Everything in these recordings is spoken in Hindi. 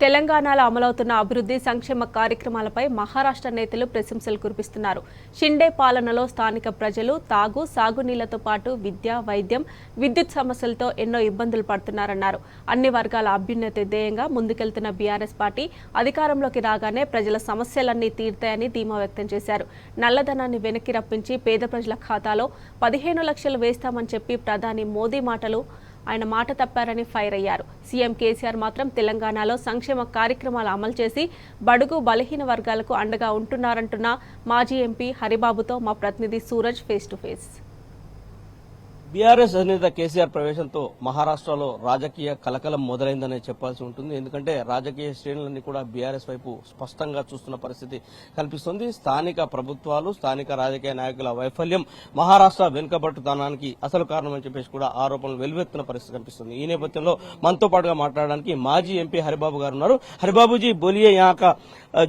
తెలంగాణలో అమలవుతున్న అభివృద్ధి సంక్షేమ కార్యక్రమాలపై మహారాష్ట్ర నేతలు ప్రశంసలు కురిపిస్తున్నారు. షిండే పాలనలో స్థానిక ప్రజలు తాగు, సాగునీళ్లతో పాటు విద్య, వైద్యం, విద్యుత్ సమస్యలతో ఎన్నో ఇబ్బందులు పడుతున్నారన్నారు. అన్ని వర్గాల అభ్యున్నతి ధ్యేయంగా ముందుకెళ్తున్న బీఆర్ఎస్ పార్టీ అధికారంలోకి రాగానే ప్రజల సమస్యలన్నీ తీరుతాయని ధీమా వ్యక్తం చేశారు. నల్లధనాన్ని వెనక్కి రప్పించి పేద ప్రజల ఖాతాలో 15 లక్షలు వేస్తామని చెప్పి ప్రధాని మోదీ ఆయన మాట తప్పారని ఫైర్ అయ్యారు. సీఎం కేసీఆర్ మాత్రం తెలంగాణలో సంక్షేమ కార్యక్రమాలు అమలు చేసి బడుగు బలహీన వర్గాలకు అండగా ఉంటున్నారంటున్న మాజీ ఎంపీ హరిబాబుతో మా ప్రతినిధి Suraj face to face. BRS అధినేత కేసీఆర్ ప్రవేశంతో మహారాష్ట్రలో రాజకీయ కలకలం మొదలైందనే చెప్పాల్సి ఉంటుంది. ఎందుకంటే రాజకీయ శ్రేణులన్నీ కూడా బీఆర్ఎస్ వైపు స్పష్టంగా చూస్తున్న పరిస్థితి కనిపిస్తుంది. స్థానిక ప్రభుత్వాలు, స్థానిక రాజకీయ నాయకుల వైఫల్యం మహారాష్ట్ర వెనుకబట్టుతనానికి అసలు కారణమని చెప్పేసి కూడా ఆరోపణలు వెలువెత్తున్న పరిస్థితి కనిపిస్తుంది. ఈ నేపథ్యంలో మనతో పాటుగా మాట్లాడడానికి మాజీ ఎంపీ హరిబాబు గారు ఉన్నారు. హరిబాబుజీ बोलिए, यहाँ का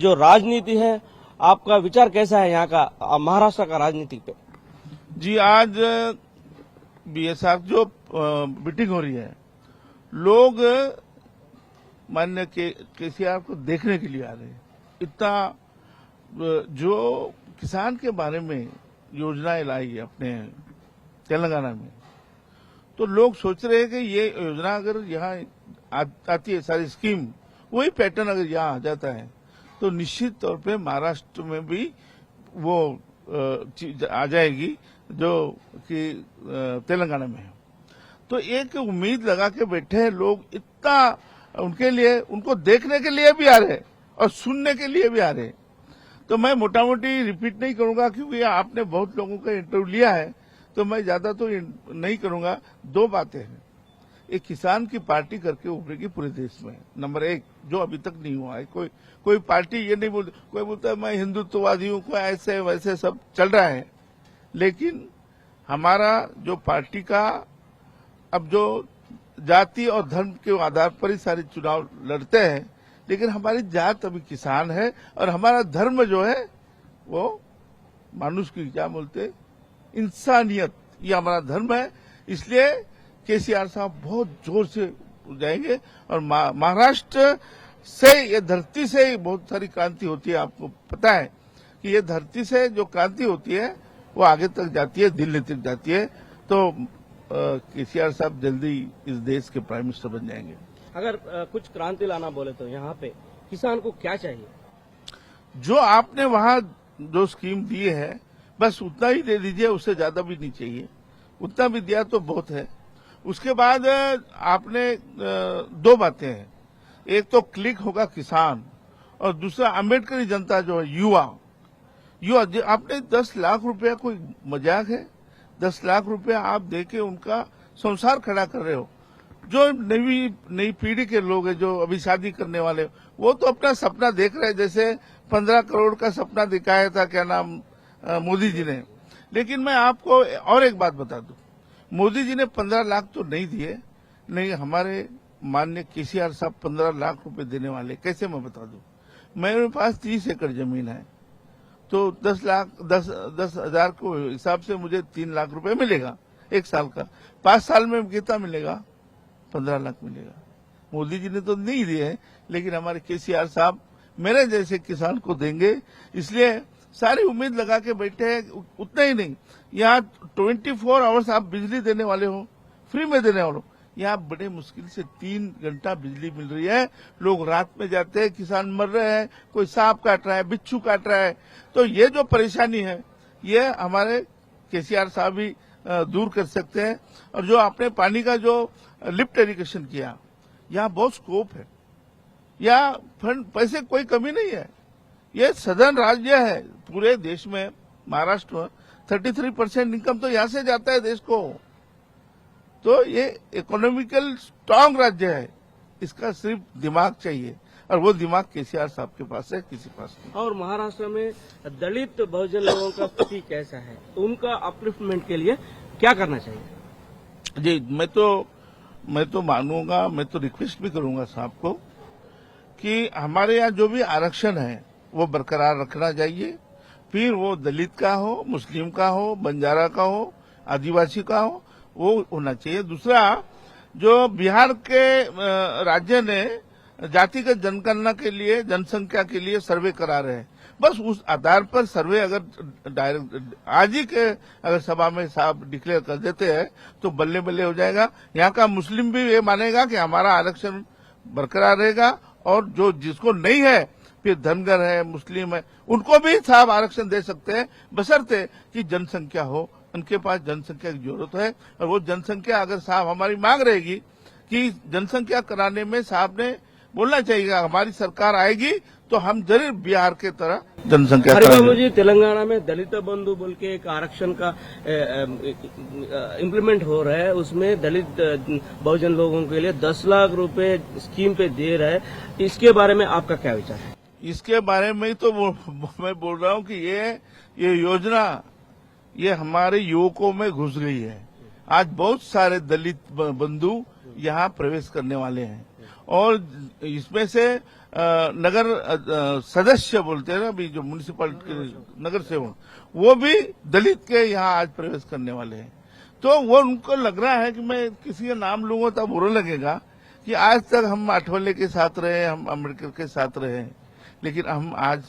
जो राजनीति है आपका विचार कैसा है यहाँ का महाराष्ट्र का राजनीति पे? जी, आज बीएसएफ जो मीटिंग हो रही है, लोग माननीय केसीआर को देखने के लिए आ रहे हैं। इतना जो किसान के बारे में योजनाएं लाई अपने तेलंगाना में, तो लोग सोच रहे हैं कि ये योजना अगर यहाँ आती है, सारी स्कीम वही पैटर्न अगर यहाँ आ जाता है तो निश्चित तौर पे महाराष्ट्र में भी वो चीज आ जाएगी जो कि तेलंगाना में है। तो एक उम्मीद लगा के बैठे हैं लोग, इतना उनके लिए, उनको देखने के लिए भी आ रहे और सुनने के लिए भी आ रहे। तो मैं मोटा मोटी रिपीट नहीं करूंगा क्योंकि आपने बहुत लोगों का इंटरव्यू लिया है, तो मैं ज्यादा तो नहीं करूंगा। दो बातें हैं, एक किसान की पार्टी करके उभरेगी पूरे देश में, नंबर एक, जो अभी तक नहीं हुआ है। कोई पार्टी ये नहीं बोलती, कोई बोलता है मैं हिंदुत्ववादी हूं, कोई ऐसे वैसे सब चल रहा है। लेकिन हमारा जो पार्टी का अब जो जाति और धर्म के आधार पर ही सारे चुनाव लड़ते हैं, लेकिन हमारी जात अभी किसान है और हमारा धर्म जो है वो मानुष की, क्या बोलते, इंसानियत, ये हमारा धर्म है। इसलिए केसीआर साहब बहुत जोर से जाएंगे और महाराष्ट्र से, ये धरती से बहुत सारी क्रांति होती है। आपको पता है कि ये धरती से जो क्रांति होती है वो आगे तक जाती है, दिल्ली तक जाती है। तो केसीआर साहब जल्दी इस देश के प्राइम मिनिस्टर बन जाएंगे। अगर कुछ क्रांति लाना बोले तो यहाँ पे किसान को क्या चाहिए? जो आपने वहाँ जो स्कीम दी है बस उतना ही दे दीजिए, उससे ज्यादा भी नहीं चाहिए। उतना भी दिया तो बहुत है। उसके बाद आपने दो बातें हैं, एक तो क्लिक होगा किसान और दूसरा अम्बेडकरी जनता जो है, युवा। आपने 10 लाख रुपया, कोई मजाक है? 10 लाख रुपया आप देके उनका संसार खड़ा कर रहे हो। जो नई पीढ़ी के लोग हैं, जो अभी शादी करने वाले, वो तो अपना सपना देख रहे हैं। जैसे 15 करोड़ का सपना दिखाया था, क्या नाम, मोदी जी ने। लेकिन मैं आपको और एक बात बता दूं, मोदी जी ने 15 लाख तो नहीं दिए, नहीं, हमारे माननीय केसीआर साहब 15 लाख रुपए देने वाले। कैसे मैं बता दूं, मेरे पास 30 एकड़ जमीन है, तो 10,000 को हिसाब से मुझे 3 लाख रुपए मिलेगा एक साल का। 5 साल में कितना मिलेगा? 15 लाख मिलेगा। मोदी जी ने तो नहीं दिए, लेकिन हमारे केसीआर साहब मेरे जैसे किसान को देंगे। इसलिए सारी उम्मीद लगा के बैठे हैं। उतना ही नहीं, यहाँ 24 आवर्स आप बिजली देने वाले हो, फ्री में देने वाले हो। यहाँ बड़े मुश्किल से 3 घंटा बिजली मिल रही है। लोग रात में जाते हैं, किसान मर रहे हैं, कोई सांप काट रहा है, बिच्छू काट रहा है। तो ये जो परेशानी है, ये हमारे केसीआर साहब ही दूर कर सकते हैं। और जो आपने पानी का जो लिफ्ट इरिगेशन किया, यहाँ बहुत स्कोप है, यहाँ फंड पैसे कोई कमी नहीं है। ये सदन राज्य है पूरे देश में, महाराष्ट्र में 33% इनकम तो यहाँ से जाता है देश को। तो ये इकोनॉमिकल स्ट्रांग राज्य है, इसका सिर्फ दिमाग चाहिए, और वो दिमाग केसीआर साहब के पास है, किसी पास नहीं। और महाराष्ट्र में दलित बहुजन लोगों का स्थिति कैसा है, उनका अपलिफ्टमेंट के लिए क्या करना चाहिए? जी, मैं तो मानूंगा, मैं तो रिक्वेस्ट भी करूंगा साहब को कि हमारे यहाँ जो भी आरक्षण है वो बरकरार रखना चाहिए। फिर वो दलित का हो, मुस्लिम का हो, बंजारा का हो, आदिवासी का हो, वो होना चाहिए। दूसरा, जो बिहार के राज्य ने जातिगत जनगणना के लिए, जनसंख्या के लिए सर्वे करा रहे हैं। बस उस आधार पर सर्वे अगर डायरेक्ट आज ही के अगर सभा में साहब डिक्लेयर कर देते हैं तो बल्ले बल्ले हो जाएगा। यहाँ का मुस्लिम भी ये मानेगा कि हमारा आरक्षण बरकरार रहेगा, और जो जिसको नहीं है, फिर धनगर है, मुस्लिम है, उनको भी साहब आरक्षण दे सकते हैं, बशर्ते कि जनसंख्या हो। उनके पास जनसंख्या की जरूरत है, और वो जनसंख्या अगर साहब हमारी मांग रहेगी कि जनसंख्या कराने में साहब ने बोलना चाहिए हमारी सरकार आएगी तो हम जरूर बिहार के तरह जनसंख्या कराएंगे। मुझे तेलंगाना में दलित बंधु बोल के एक आरक्षण का इम्प्लीमेंट हो रहा है, उसमें दलित बहुजन लोगों के लिए 10 लाख रुपए स्कीम पे दे रहा है। इसके बारे में आपका क्या विचार है? इसके बारे में तो मैं बोल रहा हूँ कि ये योजना ये हमारे युवकों में घुस गई है। आज बहुत सारे दलित बंधु यहाँ प्रवेश करने वाले हैं, और इसमें से नगर सदस्य बोलते हैं ना, अभी जो म्युनिसिपल नगर सेवक, वो भी दलित के यहाँ आज प्रवेश करने वाले हैं। तो वो उनको लग रहा है कि मैं किसी का नाम लूंगा तो बुरा लगेगा कि आज तक हम आठवले के साथ रहे, हम अम्बेडकर के साथ रहे, लेकिन हम आज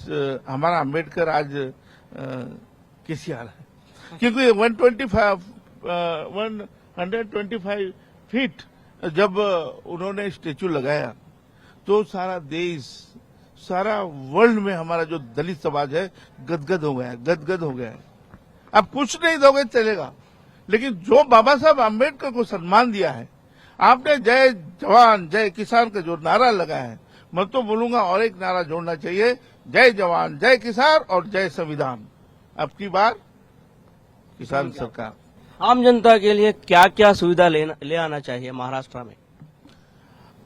हमारा अम्बेडकर आज केसीआर है, क्योंकि 125 फीट जब उन्होंने स्टेचू लगाया तो सारा देश, सारा वर्ल्ड में हमारा जो दलित समाज है गदगद हो गया है। अब कुछ नहीं दोगे चलेगा, लेकिन जो बाबा साहब आम्बेडकर को सम्मान दिया है, आपने जय जवान जय किसान का जो नारा लगाया है, मैं तो बोलूंगा और एक नारा जोड़ना चाहिए, जय जवान जय किसान और जय संविधान। अब की बार किसान सरकार। आम जनता के लिए क्या क्या सुविधा ले आना चाहिए महाराष्ट्र में?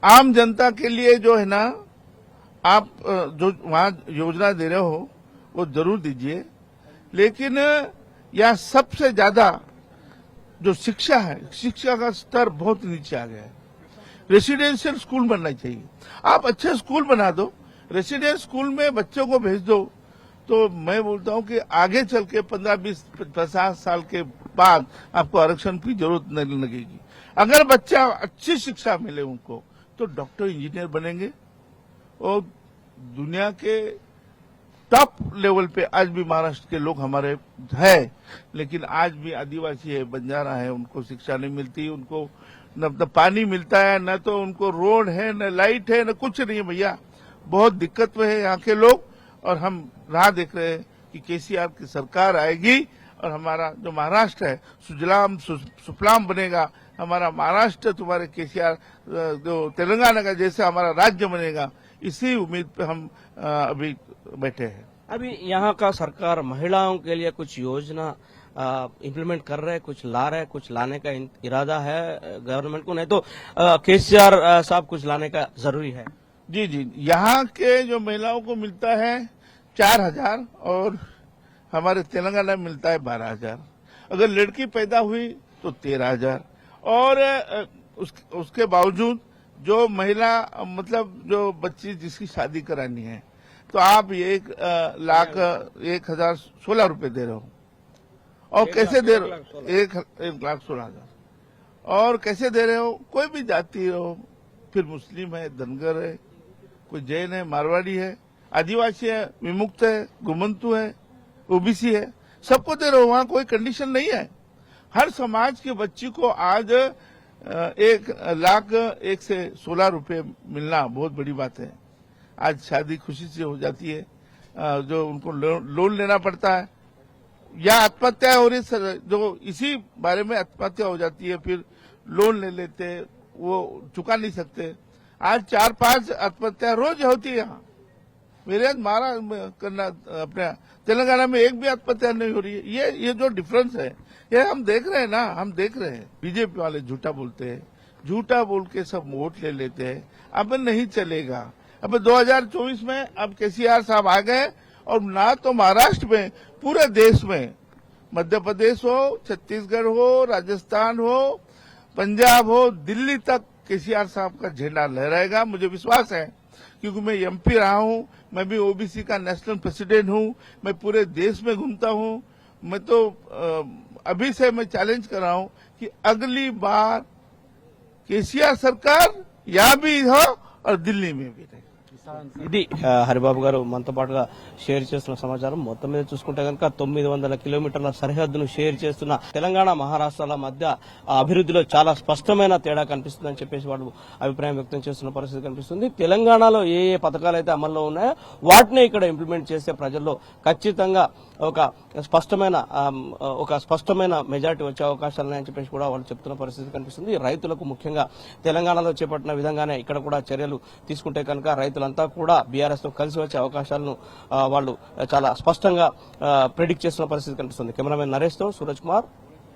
आम जनता के लिए जो है ना, आप जो वहां योजना दे रहे हो वो जरूर दीजिए, लेकिन यहाँ सबसे ज्यादा जो शिक्षा है, शिक्षा का स्तर बहुत नीचे आ गया है। रेसिडेंशियल स्कूल बनना चाहिए। आप अच्छे स्कूल बना दो, रेसिडेंशियल स्कूल में बच्चों को भेज दो, तो मैं बोलता हूं कि आगे चल के 15, 20, 50 साल के बाद आपको आरक्षण की जरूरत नहीं लगेगी। अगर बच्चा अच्छी शिक्षा मिले उनको, तो डॉक्टर इंजीनियर बनेंगे, और दुनिया के टॉप लेवल पे आज भी महाराष्ट्र के लोग हमारे हैं, लेकिन आज भी आदिवासी है, बंजारा है, उनको शिक्षा नहीं मिलती, उनको न पानी मिलता है, न तो उनको रोड है, न लाइट है, न कुछ नहीं है भैया। बहुत दिक्कत में है यहाँ के लोग, और हम राह देख रहे हैं कि केसीआर की सरकार आएगी और हमारा जो महाराष्ट्र है सुजलाम सुफलाम बनेगा। हमारा महाराष्ट्र तुम्हारे केसीआर जो तेलंगाना का जैसे हमारा राज्य बनेगा, इसी उम्मीद पे हम अभी बैठे हैं। अभी यहाँ का सरकार महिलाओं के लिए कुछ योजना इम्प्लीमेंट कर रहे हैं, कुछ ला रहे हैं, कुछ लाने का इरादा है गवर्नमेंट को, नहीं तो केसीआर साहब कुछ लाने का जरूरी है? जी जी, यहाँ के जो महिलाओं को मिलता है 4,000 और हमारे तेलंगाना में मिलता है 12,000। अगर लड़की पैदा हुई तो 13,000, और उसके बावजूद जो महिला मतलब जो बच्ची जिसकी शादी करानी है, तो आप ये 1,16 रुपए दे रहे हो, और कैसे दे रहे हो? 1,16,000, और कैसे दे रहे हो? कोई भी जाति हो, फिर मुस्लिम है, धनगर है, कोई जैन है, मारवाड़ी है, आदिवासी है, विमुक्त है, गुमंतु है, ओबीसी है, सबको दे रहे हो। वहां कोई कंडीशन नहीं है। हर समाज के बच्ची को आज 1,01 से 16 रुपए मिलना बहुत बड़ी बात है। आज शादी खुशी से हो जाती है, जो उनको लोन लेना पड़ता है, या आत्महत्या हो रही, जो इसी बारे में आत्महत्या हो जाती है, फिर लोन ले लेते, वो चुका नहीं सकते। आज 4-5 आत्महत्या रोज होती है यहाँ। मेरे यहाँ मारा करना, अपने तेलंगाना में एक भी आत्महत्या नहीं हो रही है। ये जो डिफरेंस है, ये हम देख रहे हैं ना, हम देख रहे हैं। बीजेपी वाले झूठा बोलते हैं, झूठा बोल के सब वोट ले लेते हैं। अब नहीं चलेगा। अब 2024 में अब केसीआर साहब आ गए, और ना तो महाराष्ट्र में, पूरे देश में, मध्य प्रदेश हो, छत्तीसगढ़ हो, राजस्थान हो, पंजाब हो, दिल्ली तक केसीआर साहब का झंडा लहराएगा। मुझे विश्वास है, क्योंकि मैं एमपी रहा हूं, मैं भी ओबीसी का नेशनल प्रेसिडेंट हूं, मैं पूरे देश में घूमता हूं। मैं तो अभी से मैं चैलेंज कर रहा हूं कि अगली बार केसीआर सरकार यहाँ भी हो और दिल्ली में भी रहेगा। ఇది హరిబాబు గారు మనతో పాటుగా షేర్ చేస్తున్న సమాచారం. మొత్తం మీద చూసుకుంటే కనుక 900 కిలోమీటర్ల సరిహద్దును షేర్ చేస్తున్న తెలంగాణ మహారాష్ట్రాల మధ్య అభివృద్ధిలో చాలా స్పష్టమైన తేడా కనిపిస్తుందని చెప్పేసి వాళ్ళు అభిప్రాయం వ్యక్తం చేస్తున్న పరిస్థితి కనిపిస్తుంది. తెలంగాణలో ఏ ఏ పథకాలు అయితే అమల్లో ఉన్నాయో వాటినే ఇక్కడ ఇంప్లిమెంట్ చేస్తే ప్రజల్లో ఖచ్చితంగా ఒక స్పష్టమైన మెజారిటీ వచ్చే అవకాశాలు ఉన్నాయని చెప్పేసి కూడా వాళ్ళు చెప్తున్న పరిస్థితి కనిపిస్తుంది. రైతులకు ముఖ్యంగా తెలంగాణలో చేపట్టిన విధంగానే ఇక్కడ కూడా చర్యలు తీసుకుంటే కనుక రైతులంతా కూడా బీఆర్ఎస్ తో కలిసి వచ్చే అవకాశాలను వాళ్ళు చాలా స్పష్టంగా ప్రెడిక్ట్ చేస్తున్న పరిస్థితి కనిపిస్తుంది. కెమెరామెన్ నరేష్ తో సూరజ్ కుమార్,